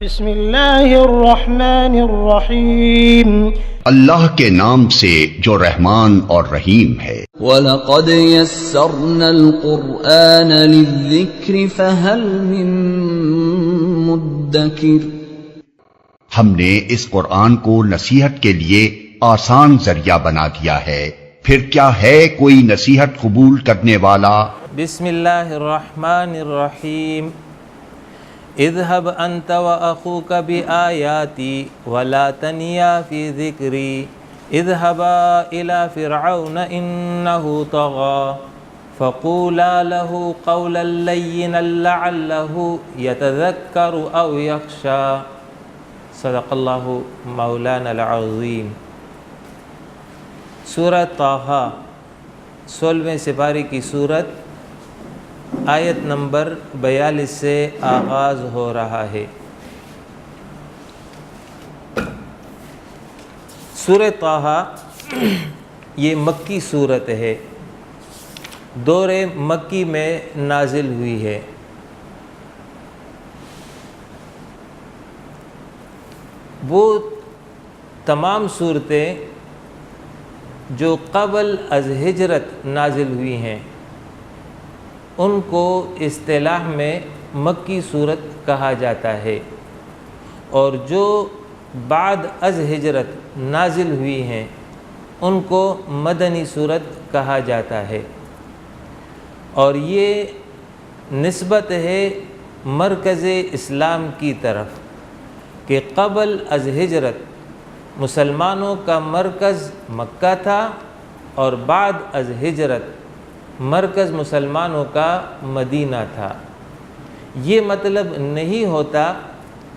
بسم اللہ الرحمن الرحیم، اللہ کے نام سے جو رحمان اور رحیم ہے۔ وَلَقَدْ يَسَّرْنَا الْقُرْآنَ لِلذِّكْرِ فَهَلْ مِن مُدَّكِرٍ۔ ہم نے اس قرآن کو نصیحت کے لیے آسان ذریعہ بنا دیا ہے، پھر کیا ہے کوئی نصیحت قبول کرنے والا؟ بسم اللہ الرحمن الرحیم۔ اذهب انت واخوك بآیاتی ولا تنیا فی ذکری اذهبا الى فرعون انه طغى فقولا له قولا لینا لعله يتذکر او یخشى۔ صدق اللہ مولانا العظیم۔ سورہ طٰہٰ 16ویں سپارے کی سورت آیت نمبر 42 سے آغاز ہو رہا ہے۔ سورہ طٰہٰ یہ مکی سورت ہے، دور مکی میں نازل ہوئی ہے۔ وہ تمام صورتیں جو قبل از ہجرت نازل ہوئی ہیں ان کو اصطلاح میں مکی صورت کہا جاتا ہے، اور جو بعد از ہجرت نازل ہوئی ہیں ان کو مدنی صورت کہا جاتا ہے، اور یہ نسبت ہے مرکز اسلام کی طرف کہ قبل از ہجرت مسلمانوں کا مرکز مکہ تھا اور بعد از ہجرت مرکز مسلمانوں کا مدینہ تھا۔ یہ مطلب نہیں ہوتا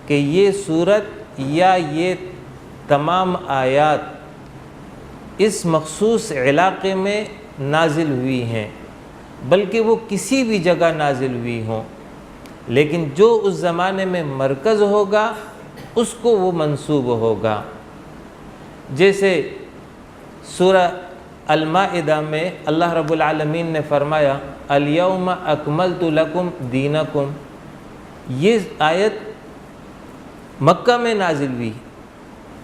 کہ یہ صورت یا یہ تمام آیات اس مخصوص علاقے میں نازل ہوئی ہیں، بلکہ وہ کسی بھی جگہ نازل ہوئی ہوں، لیکن جو اس زمانے میں مرکز ہوگا اس کو وہ منسوب ہوگا۔ جیسے سورہ المائدہ میں اللہ رب العالمین نے فرمایا الیوم اکملت لکم دینکم، یہ آیت مکہ میں نازل ہوئی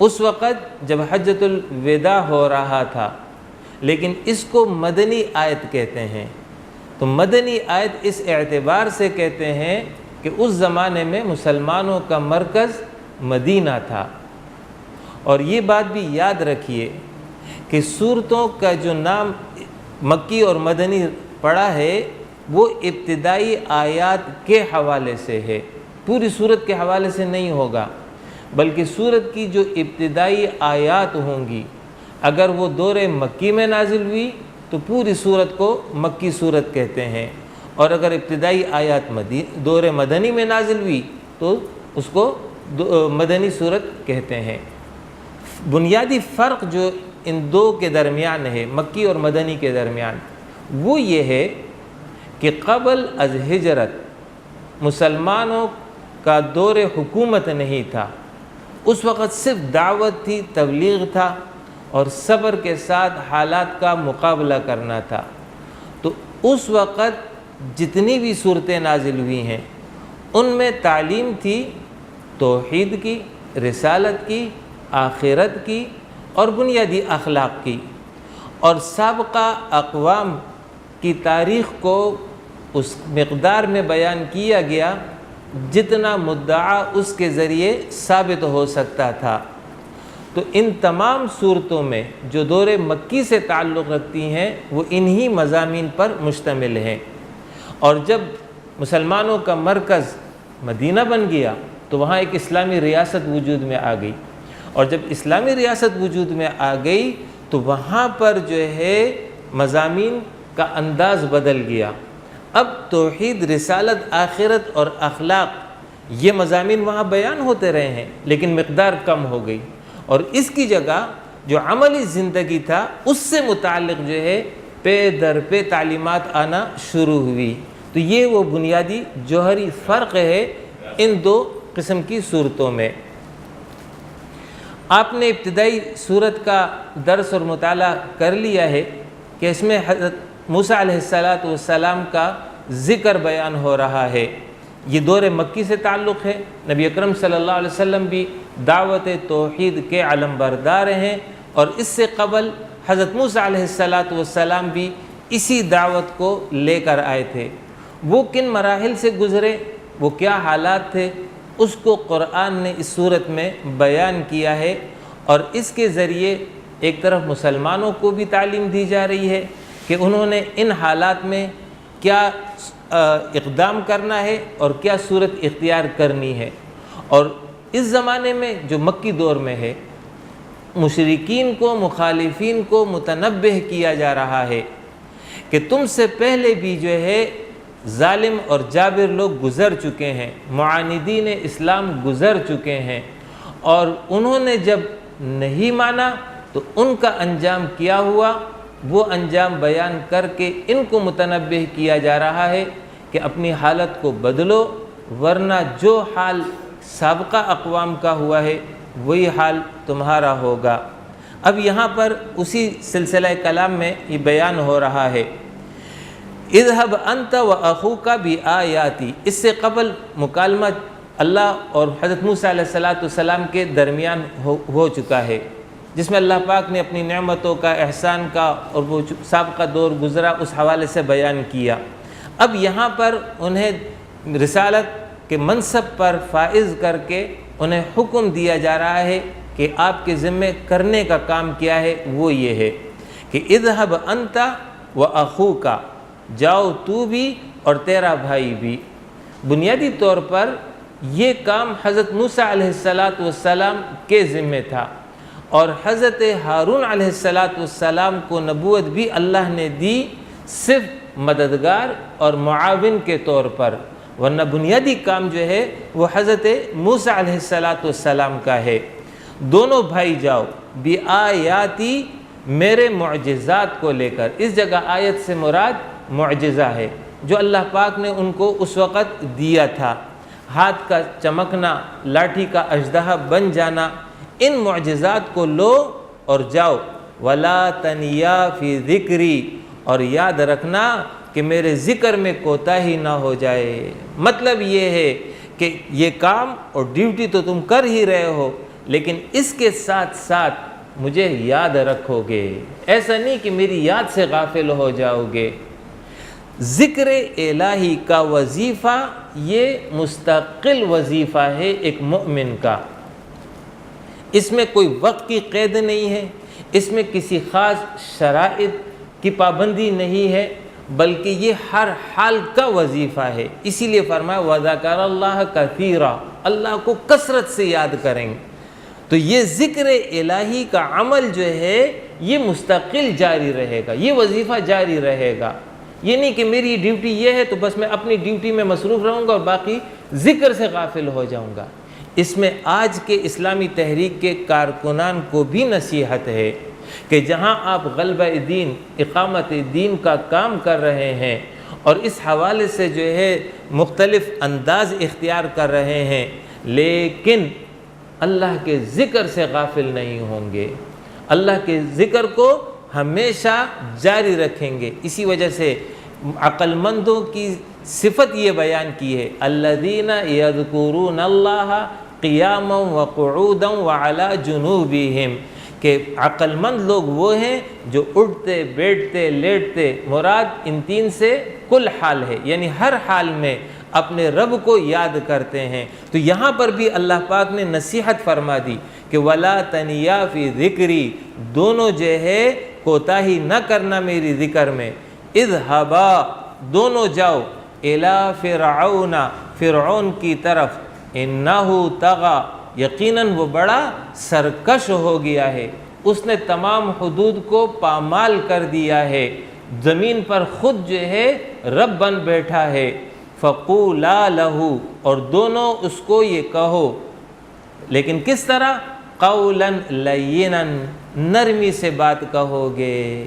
اس وقت جب حجۃ الوداع ہو رہا تھا، لیکن اس کو مدنی آیت کہتے ہیں۔ تو مدنی آیت اس اعتبار سے کہتے ہیں کہ اس زمانے میں مسلمانوں کا مرکز مدینہ تھا۔ اور یہ بات بھی یاد رکھیے کہ صورتوں کا جو نام مکی اور مدنی پڑا ہے وہ ابتدائی آیات کے حوالے سے ہے، پوری صورت کے حوالے سے نہیں ہوگا، بلکہ صورت کی جو ابتدائی آیات ہوں گی اگر وہ دور مکی میں نازل ہوئی تو پوری صورت کو مکی صورت کہتے ہیں، اور اگر ابتدائی آیات دور مدنی میں نازل ہوئی تو اس کو مدنی صورت کہتے ہیں۔ بنیادی فرق جو ان دو کے درمیان ہے، مکی اور مدنی کے درمیان، وہ یہ ہے کہ قبل از ہجرت مسلمانوں کا دور حکومت نہیں تھا، اس وقت صرف دعوت تھی، تبلیغ تھا، اور صبر کے ساتھ حالات کا مقابلہ کرنا تھا۔ تو اس وقت جتنی بھی صورتیں نازل ہوئی ہیں ان میں تعلیم تھی توحید کی، رسالت کی، آخرت کی اور بنیادی اخلاق کی، اور سابقہ اقوام کی تاریخ کو اس مقدار میں بیان کیا گیا جتنا مدعا اس کے ذریعے ثابت ہو سکتا تھا۔ تو ان تمام صورتوں میں جو دور مکی سے تعلق رکھتی ہیں وہ انہی مضامین پر مشتمل ہیں، اور جب مسلمانوں کا مرکز مدینہ بن گیا تو وہاں ایک اسلامی ریاست وجود میں آ گئی، اور جب اسلامی ریاست وجود میں آ گئی تو وہاں پر جو ہے مضامین کا انداز بدل گیا۔ اب توحید، رسالت، آخرت اور اخلاق یہ مضامین وہاں بیان ہوتے رہے ہیں لیکن مقدار کم ہو گئی، اور اس کی جگہ جو عملی زندگی تھا اس سے متعلق جو ہے پے در پہ تعلیمات آنا شروع ہوئی۔ تو یہ وہ بنیادی جوہری فرق ہے ان دو قسم کی صورتوں میں۔ آپ نے ابتدائی صورت کا درس اور مطالعہ کر لیا ہے کہ اس میں حضرت موسیٰ علیہ السلام کا ذکر بیان ہو رہا ہے یہ دور مکی سے تعلق ہے۔ نبی اکرم صلی اللہ علیہ وسلم بھی دعوت توحید کے علم بردار ہیں، اور اس سے قبل حضرت موسیٰ علیہ السلام بھی اسی دعوت کو لے کر آئے تھے۔ وہ کن مراحل سے گزرے، وہ کیا حالات تھے، اس کو قرآن نے اس صورت میں بیان کیا ہے، اور اس کے ذریعے ایک طرف مسلمانوں کو بھی تعلیم دی جا رہی ہے کہ انہوں نے ان حالات میں کیا اقدام کرنا ہے اور کیا صورت اختیار کرنی ہے۔ اور اس زمانے میں جو مکی دور میں ہے، مشرکین کو، مخالفین کو متنبہ کیا جا رہا ہے کہ تم سے پہلے بھی جو ہے ظالم اور جابر لوگ گزر چکے ہیں، معاندین اسلام گزر چکے ہیں، اور انہوں نے جب نہیں مانا تو ان کا انجام کیا ہوا، وہ انجام بیان کر کے ان کو متنبہ کیا جا رہا ہے کہ اپنی حالت کو بدلو، ورنہ جو حال سابقہ اقوام کا ہوا ہے وہی حال تمہارا ہوگا۔ اب یہاں پر اسی سلسلہ کلام میں یہ بیان ہو رہا ہے، اذهب انت واخوك بآیاتی۔ اس سے قبل مکالمہ اللہ اور حضرت موسیٰ علیہ السلام کے درمیان ہو چکا ہے، جس میں اللہ پاک نے اپنی نعمتوں کا، احسان کا اور وہ سابقہ دور گزرا اس حوالے سے بیان کیا۔ اب یہاں پر انہیں رسالت کے منصب پر فائز کر کے انہیں حکم دیا جا رہا ہے کہ آپ کے ذمے کرنے کا کام کیا ہے، وہ یہ ہے کہ اذهب انت واخوك، جاؤ تو بھی اور تیرا بھائی بھی۔ بنیادی طور پر یہ کام حضرت موسیٰ علیہ السلام کے ذمے تھا، اور حضرت ہارون علیہ السلام کو نبوت بھی اللہ نے دی صرف مددگار اور معاون کے طور پر، ورنہ بنیادی کام جو ہے وہ حضرت موسیٰ علیہ السلام کا ہے۔ دونوں بھائی جاؤ بآیاتی، میرے معجزات کو لے کر۔ اس جگہ آیت سے مراد معجزہ ہے جو اللہ پاک نے ان کو اس وقت دیا تھا، ہاتھ کا چمکنا، لاٹھی کا اژدہا بن جانا، ان معجزات کو لو اور جاؤ۔ ولا تنیا فی ذکری، اور یاد رکھنا کہ میرے ذکر میں کوتاہی نہ ہو جائے۔ مطلب یہ ہے کہ یہ کام اور ڈیوٹی تو تم کر ہی رہے ہو، لیکن اس کے ساتھ ساتھ مجھے یاد رکھو گے، ایسا نہیں کہ میری یاد سے غافل ہو جاؤ گے۔ ذکر الہی کا وظیفہ یہ مستقل وظیفہ ہے ایک مومن کا، اس میں کوئی وقت کی قید نہیں ہے، اس میں کسی خاص شرائط کی پابندی نہیں ہے، بلکہ یہ ہر حال کا وظیفہ ہے۔ اسی لیے فرمایا وَذَكَرَ اللَّهَ كَثِيرًا، اللہ کو کثرت سے یاد کریں گے۔ تو یہ ذکر الہی کا عمل جو ہے یہ مستقل جاری رہے گا، یہ وظیفہ جاری رہے گا۔ یہ نہیں کہ میری ڈیوٹی یہ ہے تو بس میں اپنی ڈیوٹی میں مصروف رہوں گا اور باقی ذکر سے غافل ہو جاؤں گا۔ اس میں آج کے اسلامی تحریک کے کارکنان کو بھی نصیحت ہے کہ جہاں آپ غلبہ دین، اقامت دین کا کام کر رہے ہیں اور اس حوالے سے جو ہے مختلف انداز اختیار کر رہے ہیں، لیکن اللہ کے ذکر سے غافل نہیں ہوں گے، اللہ کے ذکر کو ہمیشہ جاری رکھیں گے۔ اسی وجہ سے عقل مندوں کی صفت یہ بیان کی ہے، الذین یذکرون اللہ قیاما وقعودا وعلی جنوبہم، کہ عقل مند لوگ وہ ہیں جو اٹھتے، بیٹھتے، لیٹتے، مراد ان تین سے کل حال ہے، یعنی ہر حال میں اپنے رب کو یاد کرتے ہیں۔ تو یہاں پر بھی اللہ پاک نے نصیحت فرما دی کہ ولا تنیا فی ذکری، دونوں جو ہے کوتاہی نہ کرنا میری ذکر میں۔ اذهبا، دونوں جاؤ، الی فرعون، فرعون کی طرف، انہ طغی، یقیناً وہ بڑا سرکش ہو گیا ہے، اس نے تمام حدود کو پامال کر دیا ہے، زمین پر خود جو ہے رب بن بیٹھا ہے۔ فقولا لہ، اور دونوں اس کو یہ کہو، لیکن کس طرح؟ قولا لینا، نرمی سے بات کہو گے۔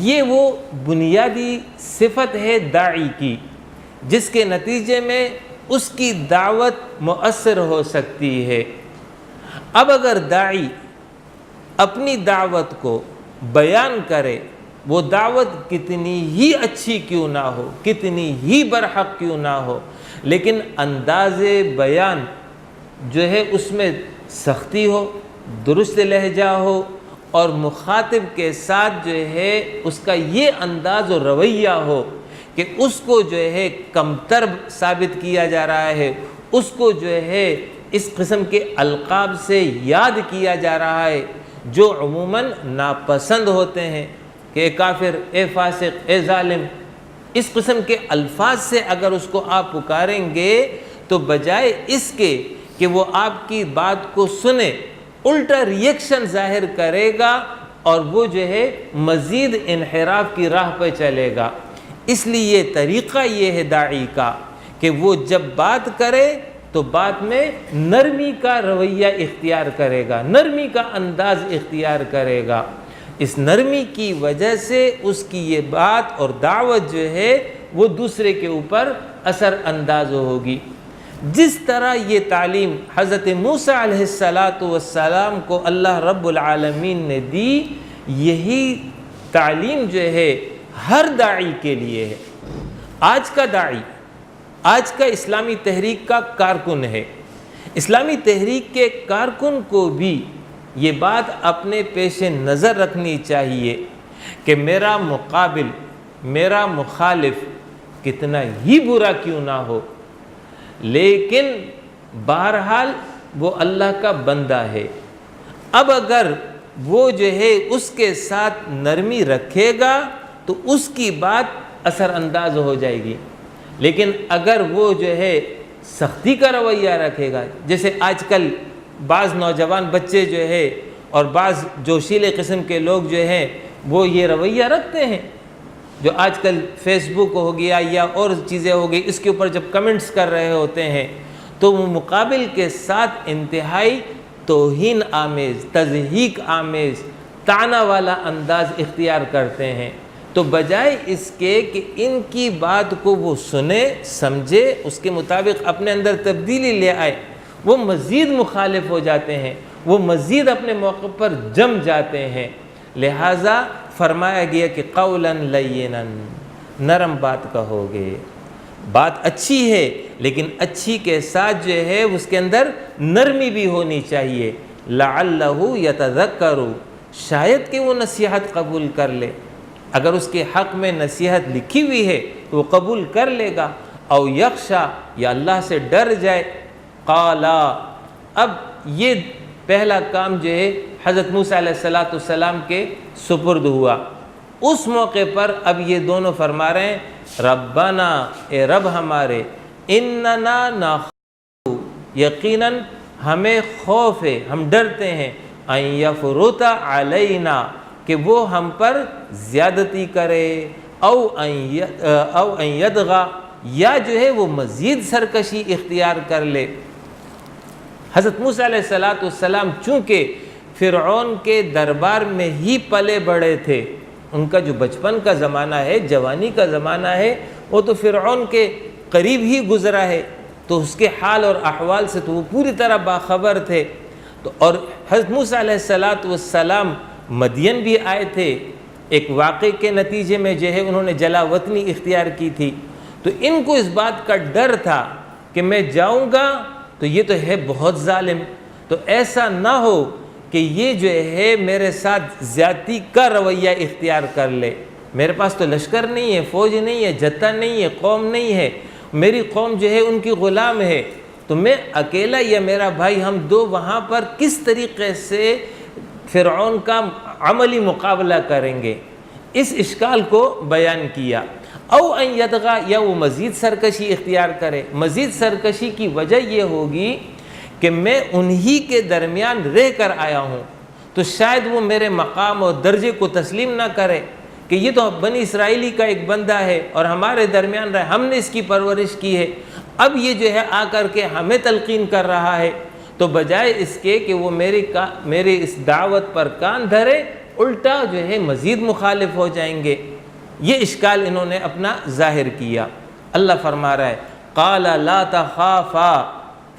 یہ وہ بنیادی صفت ہے داعی کی جس کے نتیجے میں اس کی دعوت مؤثر ہو سکتی ہے۔ اب اگر داعی اپنی دعوت کو بیان کرے، وہ دعوت کتنی ہی اچھی کیوں نہ ہو، کتنی ہی برحق کیوں نہ ہو، لیکن انداز بیان جو ہے اس میں سختی ہو، درست لہجہ ہو، اور مخاطب کے ساتھ جو ہے اس کا یہ انداز و رویہ ہو کہ اس کو جو ہے کمتر ثابت کیا جا رہا ہے، اس کو جو ہے اس قسم کے القاب سے یاد کیا جا رہا ہے جو عموماً ناپسند ہوتے ہیں، کہ اے کافر، اے فاسق، اے ظالم، اس قسم کے الفاظ سے اگر اس کو آپ پکاریں گے تو بجائے اس کے کہ وہ آپ کی بات کو سنے، الٹا ریئیکشن ظاہر کرے گا اور وہ جو ہے مزید انحراف کی راہ پہ چلے گا۔ اس لیے طریقہ یہ ہے داعی کا کہ وہ جب بات کرے تو بات میں نرمی کا رویہ اختیار کرے گا، نرمی کا انداز اختیار کرے گا۔ اس نرمی کی وجہ سے اس کی یہ بات اور دعوت جو ہے وہ دوسرے کے اوپر اثر انداز ہوگی۔ جس طرح یہ تعلیم حضرت موسیٰ علیہ السلام کو اللہ رب العالمین نے دی، یہی تعلیم جو ہے ہر داعی کے لیے ہے۔ آج کا داعی، آج کا اسلامی تحریک کا کارکن ہے، اسلامی تحریک کے کارکن کو بھی یہ بات اپنے پیش نظر رکھنی چاہیے کہ میرا مقابل، میرا مخالف کتنا ہی برا کیوں نہ ہو، لیکن بہرحال وہ اللہ کا بندہ ہے۔ اب اگر وہ جو ہے اس کے ساتھ نرمی رکھے گا تو اس کی بات اثر انداز ہو جائے گی، لیکن اگر وہ جو ہے سختی کا رویہ رکھے گا، جیسے آج کل بعض نوجوان بچے جو ہے اور بعض جوشیلے قسم کے لوگ جو ہیں وہ یہ رویہ رکھتے ہیں، جو آج کل فیس بک ہو گیا یا اور چیزیں ہو گئی، اس کے اوپر جب کمنٹس کر رہے ہوتے ہیں تو وہ مقابل کے ساتھ انتہائی توہین آمیز، تضحیک آمیز، طعنہ والا انداز اختیار کرتے ہیں۔ تو بجائے اس کے کہ ان کی بات کو وہ سنے، سمجھے، اس کے مطابق اپنے اندر تبدیلی لے آئے، وہ مزید مخالف ہو جاتے ہیں، وہ مزید اپنے موقع پر جم جاتے ہیں۔ لہٰذا فرمایا گیا کہ قولاً لینا، نرم بات کہو گے، بات اچھی ہے لیکن اچھی کے ساتھ جو ہے اس کے اندر نرمی بھی ہونی چاہیے۔ لعلہ یتذکر، شاید کہ وہ نصیحت قبول کر لے، اگر اس کے حق میں نصیحت لکھی ہوئی ہے تو وہ قبول کر لے گا، او یخشا، یا اللہ سے ڈر جائے۔ قالا، اب یہ پہلا کام جو ہے حضرت موسیٰ علیہ السلام کے سپرد ہوا۔ اس موقع پر اب یہ دونوں فرما رہے ہیں ربنا، اے رب ہمارے، اننا نخاف، یقیناً ہمیں خوف ہے، ہم ڈرتے ہیں، ان یفرط علینا، کہ وہ ہم پر زیادتی کرے، او ان یدغا، یا جو ہے وہ مزید سرکشی اختیار کر لے۔ حضرت موسیٰ علیہ السلام چونکہ فرعون کے دربار میں ہی پلے بڑے تھے، ان کا جو بچپن کا زمانہ ہے، جوانی کا زمانہ ہے، وہ تو فرعون کے قریب ہی گزرا ہے، تو اس کے حال اور احوال سے تو وہ پوری طرح باخبر تھے۔ تو اور حضرت موسیٰ علیہ السلام مدین بھی آئے تھے، ایک واقعے کے نتیجے میں جو ہے انہوں نے جلا وطنی اختیار کی تھی، تو ان کو اس بات کا ڈر تھا کہ میں جاؤں گا تو یہ تو ہے بہت ظالم، تو ایسا نہ ہو کہ یہ جو ہے میرے ساتھ زیادتی کا رویہ اختیار کر لے۔ میرے پاس تو لشکر نہیں ہے، فوج نہیں ہے، جتھا نہیں ہے، قوم نہیں ہے، میری قوم جو ہے ان کی غلام ہے، تو میں اکیلا یا میرا بھائی، ہم دو وہاں پر کس طریقے سے فرعون کا عملی مقابلہ کریں گے؟ اس اشکال کو بیان کیا۔ او ان یدغا، یا وہ مزید سرکشی اختیار کرے۔ مزید سرکشی کی وجہ یہ ہوگی کہ میں انہی کے درمیان رہ کر آیا ہوں، تو شاید وہ میرے مقام اور درجے کو تسلیم نہ کرے کہ یہ تو بنی اسرائیلی کا ایک بندہ ہے اور ہمارے درمیان رہے، ہم نے اس کی پرورش کی ہے، اب یہ جو ہے آ کر کے ہمیں تلقین کر رہا ہے، تو بجائے اس کے کہ وہ میری اس دعوت پر کان دھرے، الٹا جو ہے مزید مخالف ہو جائیں گے۔ یہ اشکال انہوں نے اپنا ظاہر کیا۔ اللہ فرما رہا ہے قال لا تخافا،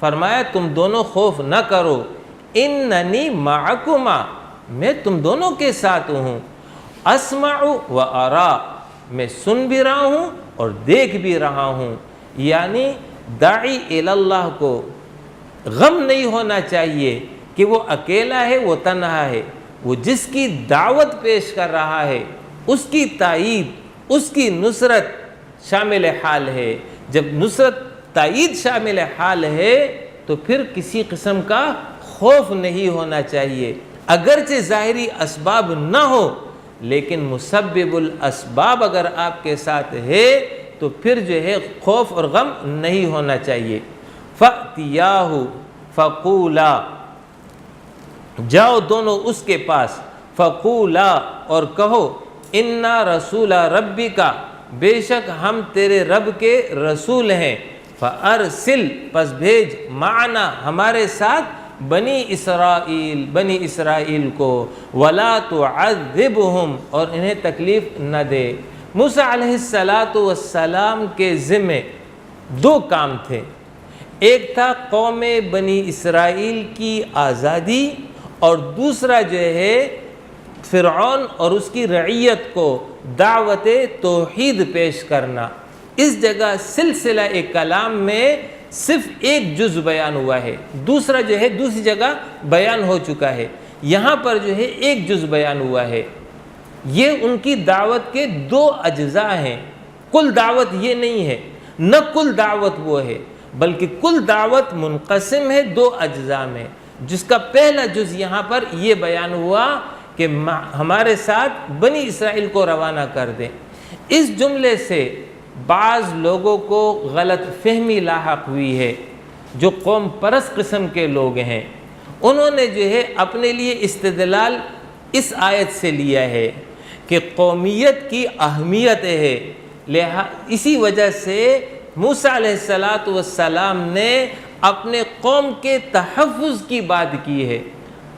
فرمایا تم دونوں خوف نہ کرو، اننی معکما، میں تم دونوں کے ساتھ ہوں، اسمع و ارا، میں سن بھی رہا ہوں اور دیکھ بھی رہا ہوں، یعنی داعی الی اللہ کو غم نہیں ہونا چاہیے کہ وہ اکیلا ہے، وہ تنہا ہے. وہ جس کی دعوت پیش کر رہا ہے اس کی تائید، اس کی نصرت شامل حال ہے. جب نصرت تائید شامل حال ہے تو پھر کسی قسم کا خوف نہیں ہونا چاہیے. اگرچہ ظاہری اسباب نہ ہو لیکن مسبب الاسباب اگر آپ کے ساتھ ہے تو پھر جو ہے خوف اور غم نہیں ہونا چاہیے. فَأْتِيَاهُ فَقُولَا، جاؤ دونوں اس کے پاس، فقولا اور کہو، انا رسول ربک، بے شک ہم تیرے رب کے رسول ہیں، فارسل، پس بھیج، معنا ہمارے ساتھ، بنی اسرائیل کو، ولا تعذبہم، اور انہیں تکلیف نہ دے. موسیٰ علیہ السلام کے ذمے دو کام تھے. ایک تھا قوم بنی اسرائیل کی آزادی، اور دوسرا جو ہے فرعون اور اس کی رعیت کو دعوت توحید پیش کرنا. اس جگہ سلسلہ کلام میں صرف ایک جز بیان ہوا ہے، دوسرا جو ہے دوسری جگہ بیان ہو چکا ہے. یہاں پر جو ہے ایک جز بیان ہوا ہے. یہ ان کی دعوت کے دو اجزاء ہیں. کل دعوت یہ نہیں ہے، نہ کل دعوت وہ ہے، بلکہ کل دعوت منقسم ہے دو اجزاء میں، جس کا پہلا جز یہاں پر یہ بیان ہوا کہ ہمارے ساتھ بنی اسرائیل کو روانہ کر دیں. اس جملے سے بعض لوگوں کو غلط فہمی لاحق ہوئی ہے. جو قوم پرست قسم کے لوگ ہیں انہوں نے جو ہے اپنے لیے استدلال اس آیت سے لیا ہے کہ قومیت کی اہمیت ہے، اسی وجہ سے موسیٰ علیہ السلام نے اپنے قوم کے تحفظ کی بات کی ہے،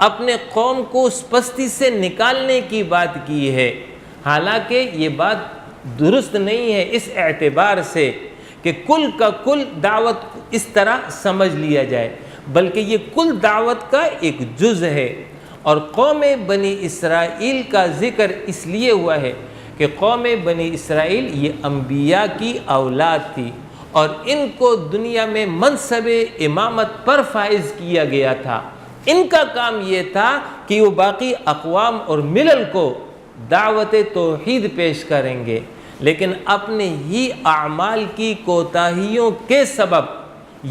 اپنے قوم کو اس پستی سے نکالنے کی بات کی ہے. حالانکہ یہ بات درست نہیں ہے اس اعتبار سے کہ کل کا کل دعوت اس طرح سمجھ لیا جائے، بلکہ یہ کل دعوت کا ایک جز ہے. اور قوم بنی اسرائیل کا ذکر اس لیے ہوا ہے کہ قوم بنی اسرائیل یہ انبیاء کی اولاد تھی، اور ان کو دنیا میں منصب امامت پر فائز کیا گیا تھا. ان کا کام یہ تھا کہ وہ باقی اقوام اور ملل کو دعوت توحید پیش کریں گے، لیکن اپنے ہی اعمال کی کوتاہیوں کے سبب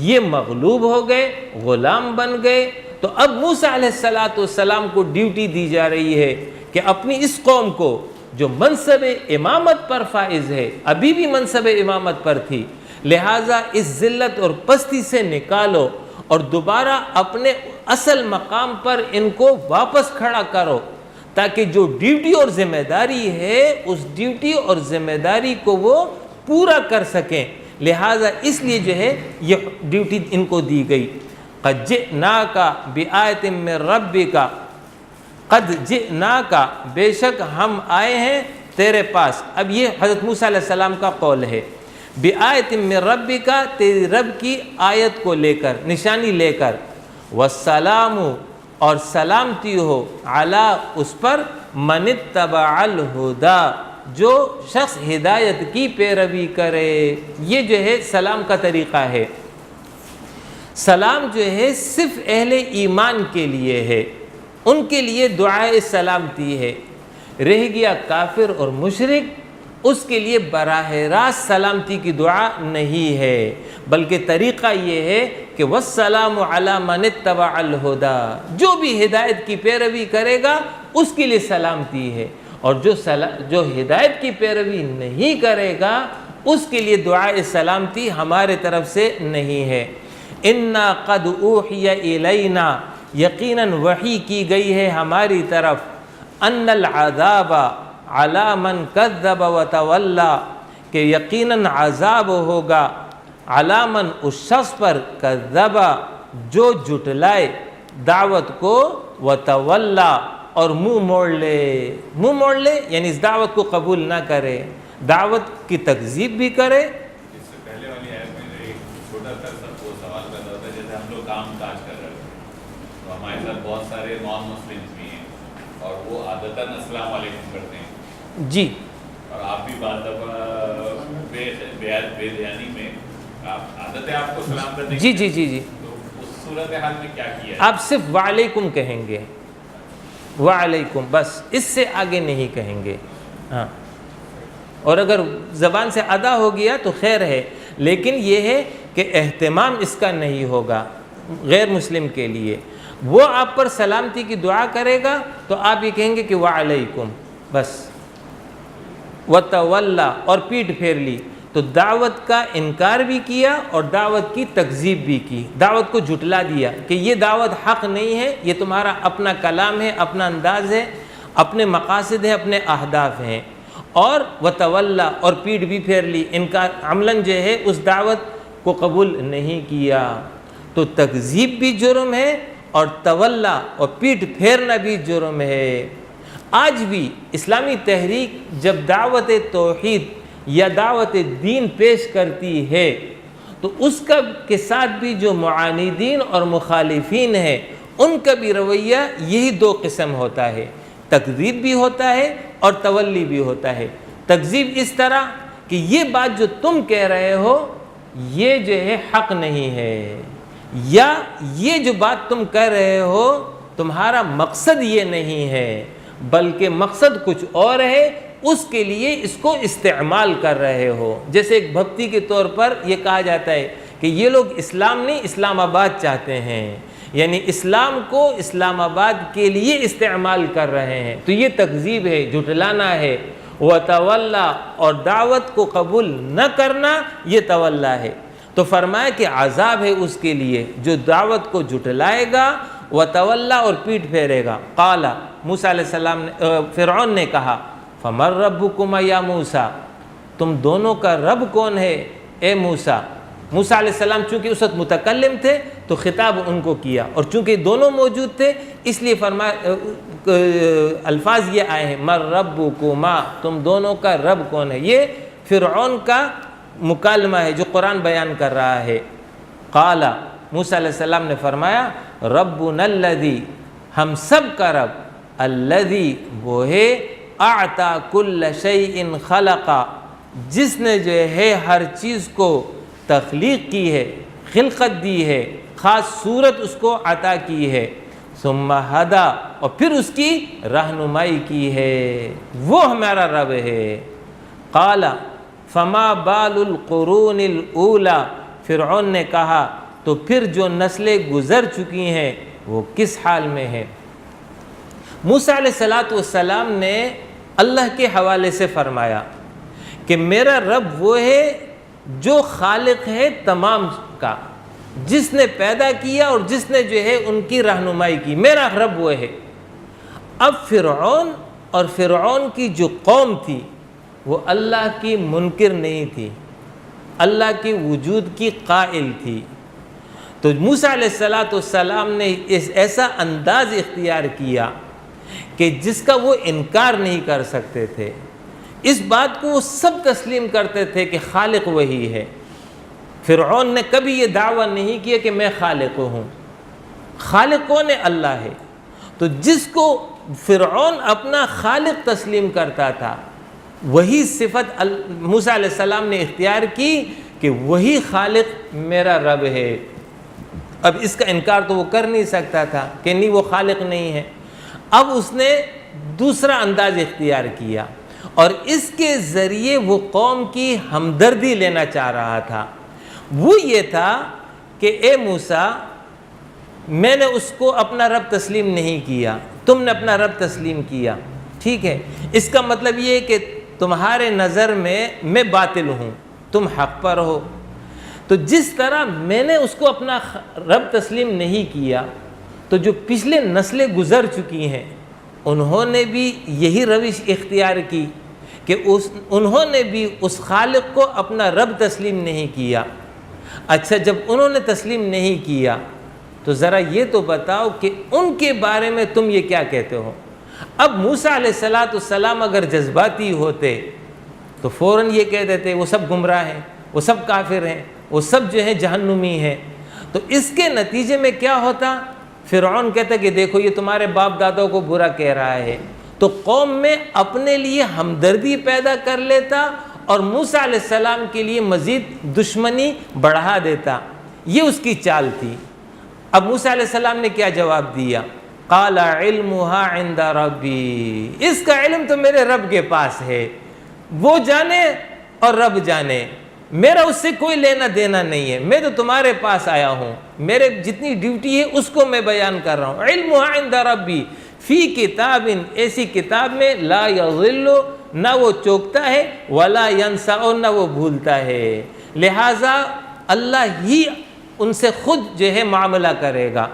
یہ مغلوب ہو گئے، غلام بن گئے. تو اب موسیٰ علیہ السلام کو ڈیوٹی دی جا رہی ہے کہ اپنی اس قوم کو جو منصب امامت پر فائز ہے، ابھی بھی منصب امامت پر تھی، لہٰذا اس ذلت اور پستی سے نکالو اور دوبارہ اپنے اصل مقام پر ان کو واپس کھڑا کرو، تاکہ جو ڈیوٹی اور ذمہ داری ہے اس ڈیوٹی اور ذمہ داری کو وہ پورا کر سکیں. لہٰذا اس لیے جو ہے یہ ڈیوٹی ان کو دی گئی. قد جئناک بآیۃ من ربک، قد جئناک، بے شک ہم آئے ہیں تیرے پاس. اب یہ حضرت موسیٰ علیہ السلام کا قول ہے. بآیۃ من ربک، تیری رب کی آیت کو لے کر، نشانی لے کر. والسلام، اور سلامتی ہو، علی، اس پر، من اتبع الہدا، جو شخص ہدایت کی پیروی کرے. یہ جو ہے سلام کا طریقہ ہے. سلام جو ہے صرف اہل ایمان کے لیے ہے، ان کے لیے دعائے سلامتی ہے. رہ گیا کافر اور مشرک، اس کے لیے براہ راست سلامتی کی دعا نہیں ہے، بلکہ طریقہ یہ ہے کہ والسلام علی من اتبع الہدا، جو بھی ہدایت کی پیروی کرے گا اس کے لیے سلامتی ہے، اور جو ہدایت کی پیروی نہیں کرے گا اس کے لیے دعائے سلامتی ہمارے طرف سے نہیں ہے. انا قد اوحی الینا، یقیناً وحی کی گئی ہے ہماری طرف، ان العذاب علی من کذب وتولی، کہ یقیناً عذاب ہوگا علی من، اس شخص پر، کذب، جو جھٹلائے دعوت کو، وتولی، اور منہ موڑ لے. منہ موڑ لے یعنی اس دعوت کو قبول نہ کرے، دعوت کی تکذیب بھی کرے. اس سے پہلے والی آیت میں ایک چھوٹا سا سب کو سوال پیدا ہوتا ہے، جیسے ہم لوگ کام کاج کر رہے ہیں تو ہمارے ساتھ بہت سارے نان مسلمس بھی ہیں اور وہ عادتاً السلام علیکم کرتے ہیں جی، اور آپ بھی بعض دفعہ بے دھیانی میں عادت ہے آپ کو سلام کرنے جی کی؟ جی جی جی تو اس صورتحال میں کیا کیا ہے؟ آپ صرف وعلیکم کہیں گے، وعلیکم، بس اس سے آگے نہیں کہیں گے. ہاں، اور اگر زبان سے ادا ہو گیا تو خیر ہے، لیکن یہ ہے کہ اہتمام اس کا نہیں ہوگا غیر مسلم کے لیے. وہ آپ پر سلامتی کی دعا کرے گا تو آپ یہ کہیں گے کہ وعلیکم بس. وتولا، اور پیٹھ پھیر لی، تو دعوت کا انکار بھی کیا اور دعوت کی تکذیب بھی کی، دعوت کو جھٹلا دیا کہ یہ دعوت حق نہیں ہے، یہ تمہارا اپنا کلام ہے، اپنا انداز ہے، اپنے مقاصد ہیں، اپنے اہداف ہیں. اور وتولا، اور پیٹھ بھی پھیر لی، انکار عملاً جو ہے اس دعوت کو قبول نہیں کیا. تو تکذیب بھی جرم ہے اور تولا اور پیٹھ پھیرنا بھی جرم ہے. آج بھی اسلامی تحریک جب دعوت توحید یا دعوت دین پیش کرتی ہے تو اس کا کے ساتھ بھی جو معاندین اور مخالفین ہیں ان کا بھی رویہ یہی دو قسم ہوتا ہے، تکذیب بھی ہوتا ہے اور تولی بھی ہوتا ہے. تکذیب اس طرح کہ یہ بات جو تم کہہ رہے ہو یہ جو ہے حق نہیں ہے، یا یہ جو بات تم کہہ رہے ہو تمہارا مقصد یہ نہیں ہے بلکہ مقصد کچھ اور ہے، اس کے لیے اس کو استعمال کر رہے ہو. جیسے ایک بھکتی کے طور پر یہ کہا جاتا ہے کہ یہ لوگ اسلام نہیں اسلام آباد چاہتے ہیں، یعنی اسلام کو اسلام آباد کے لیے استعمال کر رہے ہیں. تو یہ تکذیب ہے، جھٹلانا ہے. وتولا، اور دعوت کو قبول نہ کرنا یہ تولا ہے. تو فرمایا کہ عذاب ہے اس کے لیے جو دعوت کو جھٹلائے گا، وتولا، اور پیٹھ پھیرے گا. قال، موسیٰ علیہ السلام نے فرعون نے کہا، فمن ربکما یا موسیٰ، تم دونوں کا رب کون ہے اے موسیٰ؟ موسیٰ علیہ السلام چونکہ اس وقت متکلم تھے تو خطاب ان کو کیا، اور چونکہ دونوں موجود تھے اس لیے فرمایا الفاظ یہ آئے ہیں من ربکما، تم دونوں کا رب کون ہے. یہ فرعون کا مکالمہ ہے جو قرآن بیان کر رہا ہے. قال، موسیٰ علیہ السلام نے فرمایا، ربنا الذی، ہم سب کا رب، الذی، وہ ہے، اعطا کل شیء خلقا، جس نے جو ہے ہر چیز کو تخلیق کی ہے، خلقت دی ہے، خاص صورت اس کو عطا کی ہے. ثم ہدا، اور پھر اس کی رہنمائی کی ہے، وہ ہمارا رب ہے. قال فما بال القرون الاولی، فرعون نے کہا تو پھر جو نسلیں گزر چکی ہیں وہ کس حال میں ہیں؟ موسیٰ علیہ السلام نے اللہ کے حوالے سے فرمایا کہ میرا رب وہ ہے جو خالق ہے تمام کا، جس نے پیدا کیا اور جس نے جو ہے ان کی رہنمائی کی، میرا رب وہ ہے. اب فرعون اور فرعون کی جو قوم تھی وہ اللہ کی منکر نہیں تھی، اللہ کے وجود کی قائل تھی. تو موسیٰ علیہ السلام نے ایسا انداز اختیار کیا کہ جس کا وہ انکار نہیں کر سکتے تھے. اس بات کو وہ سب تسلیم کرتے تھے کہ خالق وہی ہے. فرعون نے کبھی یہ دعویٰ نہیں کیا کہ میں خالق ہوں. خالق کون ہے؟ اللہ ہے. تو جس کو فرعون اپنا خالق تسلیم کرتا تھا وہی صفت موسیٰ علیہ السلام نے اختیار کی کہ وہی خالق میرا رب ہے. اب اس کا انکار تو وہ کر نہیں سکتا تھا کہ نہیں وہ خالق نہیں ہے. اب اس نے دوسرا انداز اختیار کیا اور اس کے ذریعے وہ قوم کی ہمدردی لینا چاہ رہا تھا. وہ یہ تھا کہ اے موسیٰ، میں نے اس کو اپنا رب تسلیم نہیں کیا، تم نے اپنا رب تسلیم کیا، ٹھیک ہے. اس کا مطلب یہ ہے کہ تمہارے نظر میں باطل ہوں، تم حق پر ہو. تو جس طرح میں نے اس کو اپنا رب تسلیم نہیں کیا تو جو پچھلے نسلیں گزر چکی ہیں انہوں نے بھی یہی روش اختیار کی کہ انہوں نے بھی اس خالق کو اپنا رب تسلیم نہیں کیا. اچھا، جب انہوں نے تسلیم نہیں کیا تو ذرا یہ تو بتاؤ کہ ان کے بارے میں تم یہ کیا کہتے ہو؟ اب موسیٰ علیہ السلام اگر جذباتی ہوتے تو فوراً یہ کہہ دیتے وہ سب گمراہ ہیں، وہ سب کافر ہیں، وہ سب جو ہیں جہنمی ہیں. تو اس کے نتیجے میں کیا ہوتا؟ فرعون کہتا کہ دیکھو یہ تمہارے باپ دادوں کو برا کہہ رہا ہے. تو قوم میں اپنے لیے ہمدردی پیدا کر لیتا اور موسیٰ علیہ السلام کے لیے مزید دشمنی بڑھا دیتا. یہ اس کی چال تھی. اب موسیٰ علیہ السلام نے کیا جواب دیا؟ قال علمها عند ربی، اس کا علم تو میرے رب کے پاس ہے، وہ جانے اور رب جانے، میرا اس سے کوئی لینا دینا نہیں ہے. میں تو تمہارے پاس آیا ہوں، میرے جتنی ڈیوٹی ہے اس کو میں بیان کر رہا ہوں. علمها عند ربی فی کتاب، ایسی کتاب میں لا یضل، نہ وہ چوکتا ہے، ولا ینسا، نہ وہ بھولتا ہے. لہٰذا اللہ ہی ان سے خود جو ہے معاملہ کرے گا.